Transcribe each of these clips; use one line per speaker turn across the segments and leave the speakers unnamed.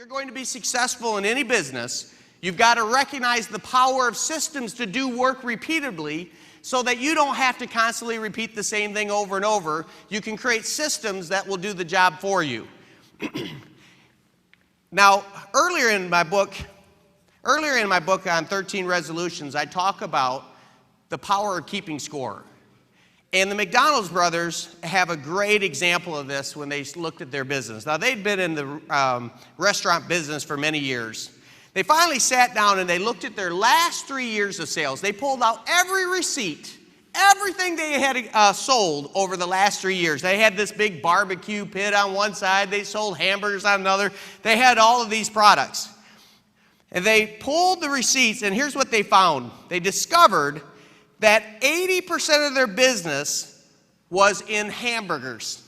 you're going to be successful in any business, you've got to recognize the power of systems to do work repeatedly so that you don't have to constantly repeat the same thing over and over. You can create systems that will do the job for you. Now, earlier in my book on 13 resolutions, I talk about the power of keeping score. And the McDonald's brothers have a great example of this when they looked at their business. Now, they'd been in the restaurant business for many years. They finally sat down and they looked at their last 3 years of sales. They pulled out every receipt, everything they had sold over the last 3 years. They had this big barbecue pit on one side. They sold hamburgers on another. They had all of these products. And they pulled the receipts, and here's what they found. They discovered that 80% of their business was in hamburgers.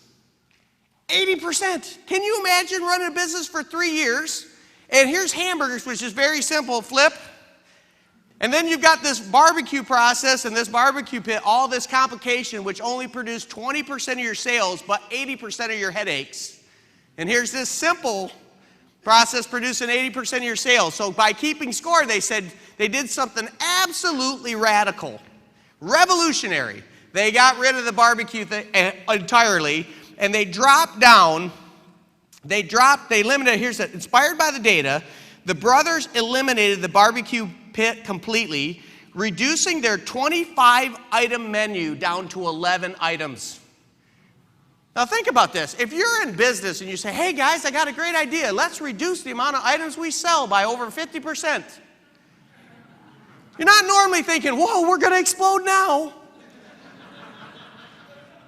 80%. Can you imagine running a business for 3 years? And here's hamburgers, which is very simple, flip. And then you've got this barbecue process and this barbecue pit, all this complication, which only produced 20% of your sales, but 80% of your headaches. And here's this simple process producing 80% of your sales. So by keeping score, they said they did something absolutely radical. Revolutionary. They got rid of the barbecue entirely, and they dropped down, they eliminated, inspired by the data, the brothers eliminated the barbecue pit completely, reducing their 25-item menu down to 11 items. Now think about this. If you're in business and you say, hey guys, I got a great idea. Let's reduce the amount of items we sell by over 50%. You're not normally thinking, whoa, we're going to explode now.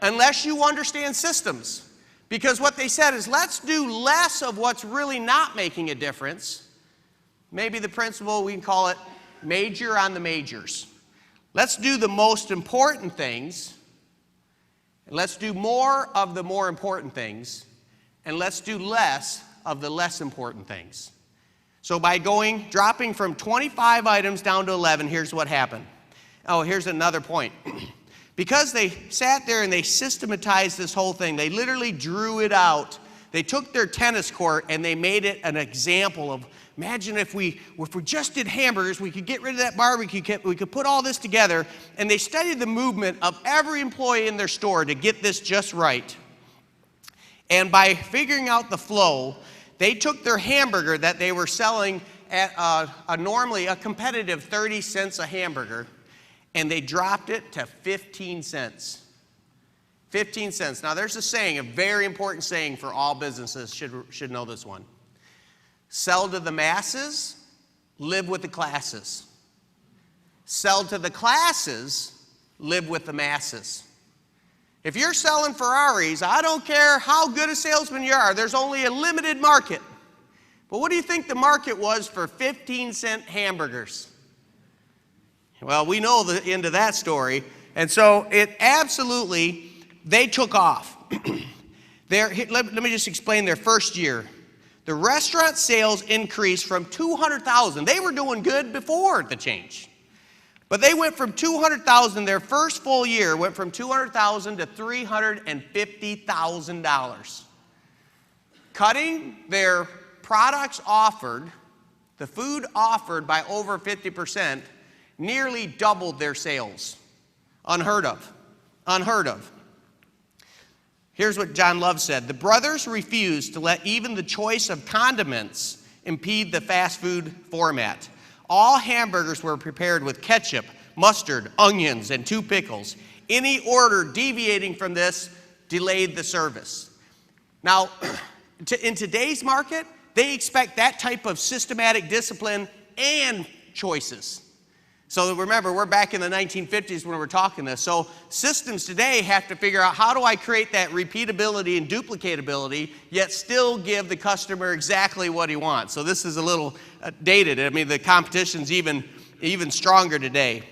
Unless you understand systems. Because what they said is, let's do less of what's really not making a difference. Maybe the principle, we can call it major on the majors. Let's do the most important things. And let's do more of the more important things. And let's do less of the less important things. So by dropping from 25 items down to 11, here's what happened. Oh, here's another point. Because they sat there and they systematized this whole thing, they literally drew it out. They took their tennis court and they made it an example of, imagine if we just did hamburgers, we could get rid of that barbecue kit, we could put all this together, and they studied the movement of every employee in their store to get this just right. And by figuring out the flow, they took their hamburger that they were selling at normally a competitive 30 cents a hamburger, and they dropped it to 15 cents. 15 cents. Now there's a saying, a very important saying for all businesses, should know this one. Sell to the masses, live with the classes. Sell to the classes, live with the masses. If you're selling Ferraris, I don't care how good a salesman you are, there's only a limited market. But what do you think the market was for 15-cent hamburgers? Well, we know the end of that story. And so they took off. Let me just explain their first year. The restaurant sales increased from 200,000. They were doing good before the change. But they went from 200,000, their first full year went from 200,000 to $350,000. Cutting their products offered, the food offered by over 50%, nearly doubled their sales. Unheard of. Unheard of. Here's what John Love said. The brothers refused to let even the choice of condiments impede the fast food format. All hamburgers were prepared with ketchup, mustard, onions, and 2 pickles. Any order deviating from this delayed the service. Now, in today's market, they expect that type of systematic discipline and choices. So remember, we're back in the 1950s when we're talking this. So systems today have to figure out, how do I create that repeatability and duplicatability, yet still give the customer exactly what he wants? So this is a little dated. I mean, the competition's even stronger today.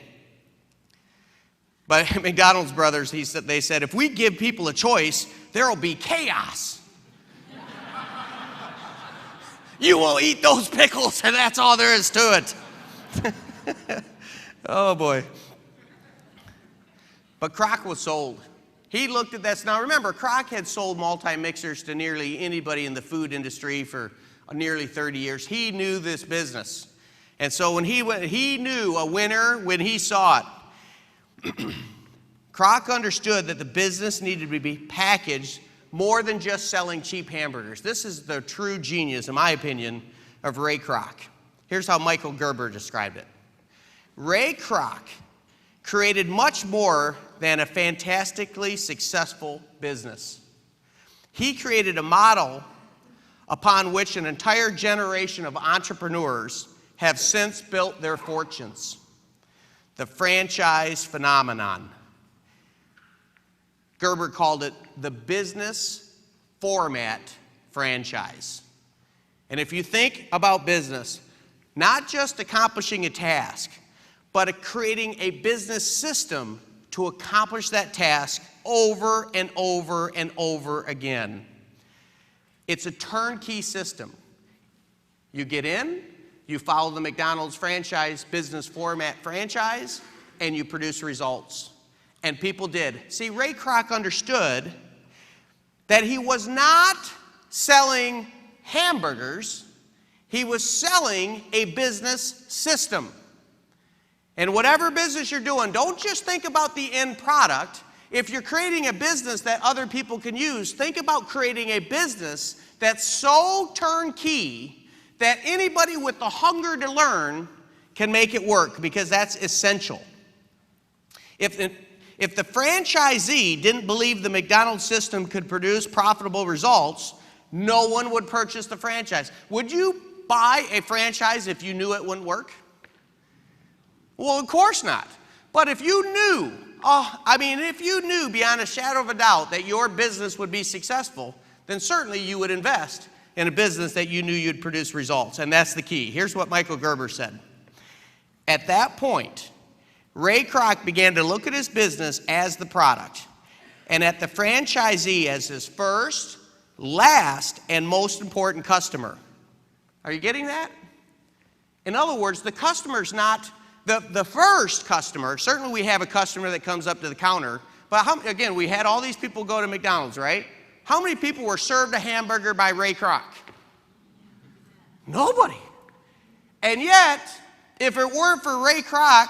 But McDonald's brothers, they said, if we give people a choice, there will be chaos. You will eat those pickles, and that's all there is to it. Oh, boy. But Kroc was sold. He looked at this. Now, remember, Kroc had sold multi-mixers to nearly anybody in the food industry for nearly 30 years. He knew this business. And so when he knew a winner when he saw it. Kroc understood that the business needed to be packaged more than just selling cheap hamburgers. This is the true genius, in my opinion, of Ray Kroc. Here's how Michael Gerber described it. Ray Kroc created much more than a fantastically successful business. He created a model upon which an entire generation of entrepreneurs have since built their fortunes. The franchise phenomenon. Gerber called it the business format franchise. And if you think about business, not just accomplishing a task, but creating a business system to accomplish that task over and over and over again. It's a turnkey system. You get in, you follow the McDonald's franchise business format franchise, and you produce results. And people did. See, Ray Kroc understood that he was not selling hamburgers, he was selling a business system. And whatever business you're doing, don't just think about the end product. If you're creating a business that other people can use, think about creating a business that's so turnkey that anybody with the hunger to learn can make it work, because that's essential. If the franchisee didn't believe the McDonald's system could produce profitable results, no one would purchase the franchise. Would you buy a franchise if you knew it wouldn't work? Well, of course not. But if you knew, if you knew beyond a shadow of a doubt that your business would be successful, then certainly you would invest in a business that you knew you'd produce results. And that's the key. Here's what Michael Gerber said. At that point, Ray Kroc began to look at his business as the product, and at the franchisee as his first, last, and most important customer. Are you getting that? In other words, the customer's not the first customer. Certainly we have a customer that comes up to the counter, but again, we had all these people go to McDonald's, right? How many people were served a hamburger by Ray Kroc? Nobody. And yet, if it weren't for Ray Kroc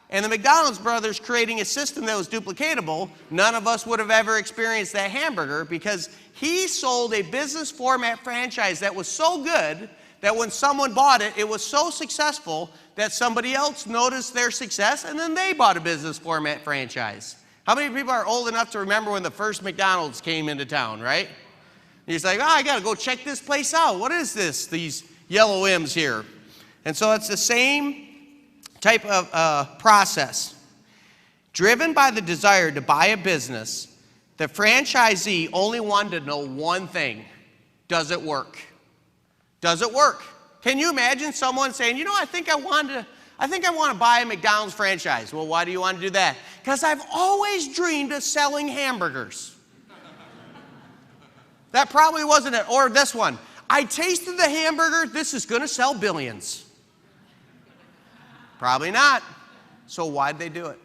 and the McDonald's brothers creating a system that was duplicatable, none of us would have ever experienced that hamburger, because he sold a business format franchise that was so good that when someone bought it, it was so successful that somebody else noticed their success and then they bought a business format franchise. How many people are old enough to remember when the first McDonald's came into town, right? And he's like, I got to go check this place out. What is this? These yellow M's here. And so it's the same type of process. Driven by the desire to buy a business, the franchisee only wanted to know one thing. Does it work? Does it work? Can you imagine someone saying, I think I want to buy a McDonald's franchise. Well, why do you want to do that? Because I've always dreamed of selling hamburgers. That probably wasn't it. Or this one. I tasted the hamburger. This is going to sell billions. Probably not. So why'd they do it?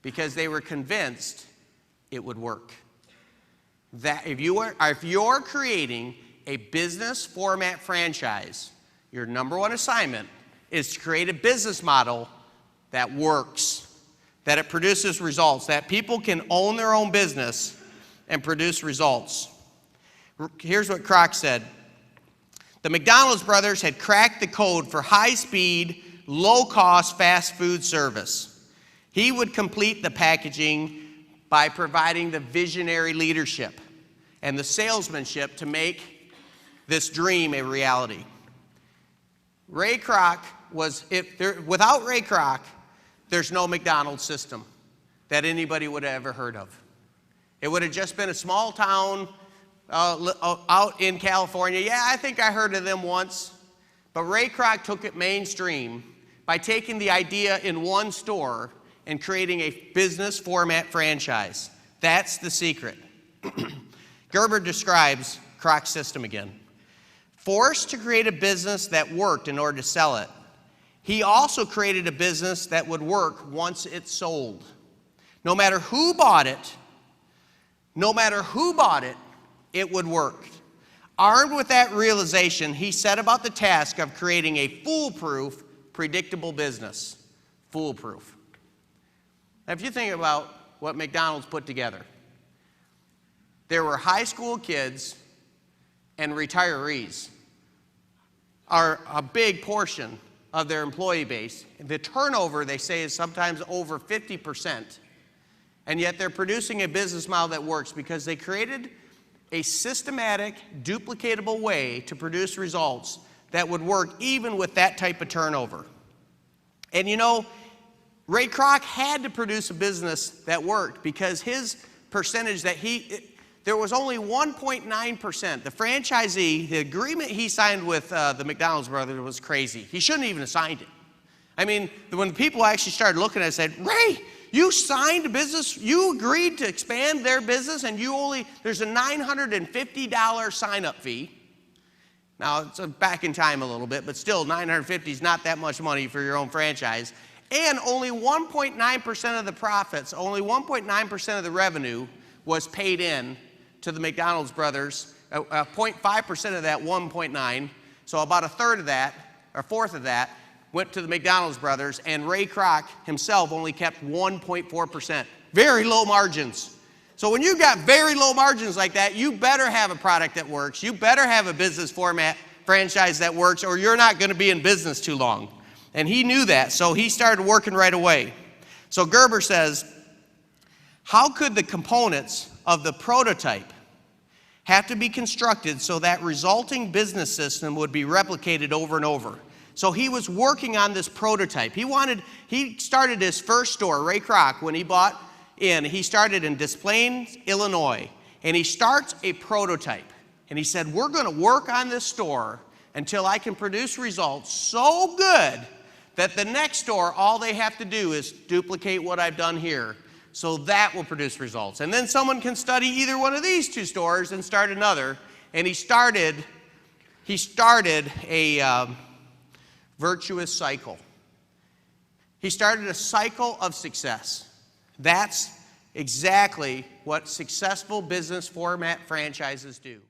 Because they were convinced it would work. That if you're creating a business format franchise, your number one assignment is to create a business model that works, that it produces results, that people can own their own business and produce results. Here's what Kroc said. The McDonald's brothers had cracked the code for high-speed, low-cost fast food service. He would complete the packaging by providing the visionary leadership and the salesmanship to make this dream a reality. Ray Kroc without Ray Kroc, there's no McDonald's system that anybody would have ever heard of. It would have just been a small town out in California. Yeah, I think I heard of them once. But Ray Kroc took it mainstream by taking the idea in one store and creating a business format franchise. That's the secret. Gerber describes Kroc's system again. Forced to create a business that worked in order to sell it, he also created a business that would work once it sold. No matter who bought it, it would work. Armed with that realization, he set about the task of creating a foolproof, predictable business. Foolproof. Now, if you think about what McDonald's put together, there were high school kids and retirees are a big portion of their employee base. The turnover, they say, is sometimes over 50%. And yet they're producing a business model that works because they created a systematic, duplicatable way to produce results that would work even with that type of turnover. And you know, Ray Kroc had to produce a business that worked because his percentage there was only 1.9%. The franchisee, the agreement he signed with the McDonald's brothers was crazy. He shouldn't even have signed it. I mean, when people actually started looking at it, said, Ray, you signed a business, you agreed to expand their business, and there's a $950 sign-up fee. Now, it's back in time a little bit, but still, $950 is not that much money for your own franchise. And only 1.9% of the profits, only 1.9% of the revenue was paid in to the McDonald's brothers. 0.5% of that 1.9, so about a third of that, or a fourth of that, went to the McDonald's brothers, and Ray Kroc himself only kept 1.4%. Very low margins. So when you've got very low margins like that, you better have a product that works. You better have a business format franchise that works, or you're not going to be in business too long. And he knew that, so he started working right away. So Gerber says, how could the components of the prototype have to be constructed so that resulting business system would be replicated over and over? So he was working on this prototype. He started his first store, Ray Kroc, when he started in Des Plaines, Illinois, and he starts a prototype. And he said, we're going to work on this store until I can produce results so good that the next store, all they have to do is duplicate what I've done here. So that will produce results. And then someone can study either one of these two stores and start another. And he started a virtuous cycle. He started a cycle of success. That's exactly what successful business format franchises do.